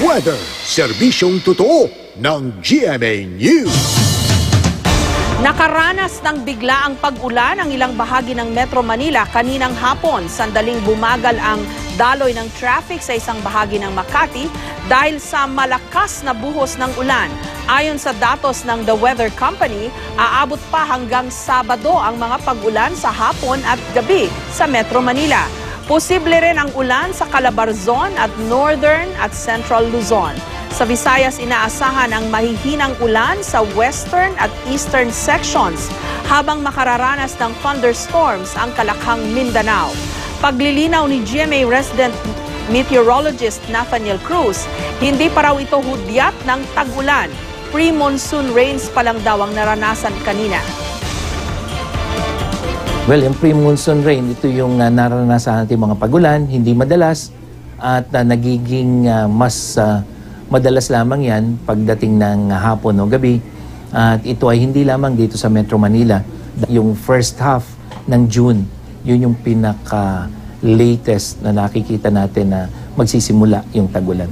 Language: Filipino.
Weather, serbisyong totoo ng GMA News. Nakaranas ng biglaang pag-ulan ang ilang bahagi ng Metro Manila kaninang hapon. Sandaling bumagal ang daloy ng traffic sa isang bahagi ng Makati dahil sa malakas na buhos ng ulan. Ayon sa datos ng The Weather Company, aabot pa hanggang Sabado ang mga pag-ulan sa hapon at gabi sa Metro Manila. Posible rin ang ulan sa Calabarzon at Northern at Central Luzon. Sa Visayas, inaasahan ang mahihinang ulan sa western at eastern sections habang makararanas ng thunderstorms ang Kalakhang Mindanao. Paglilinaw ni GMA resident meteorologist Nathaniel Cruz, hindi pa raw ito hudyat ng tag-ulan. Pre-monsoon rains pa lang daw ang naranasan kanina. Well, yung pre-monsoon rain, ito yung naranasan natin mga pagulan, hindi madalas at nagiging mas madalas lamang yan pagdating ng hapon o gabi. At ito ay hindi lamang dito sa Metro Manila. Yung first half ng June, yun yung pinaka-latest na nakikita natin na magsisimula yung tagulan.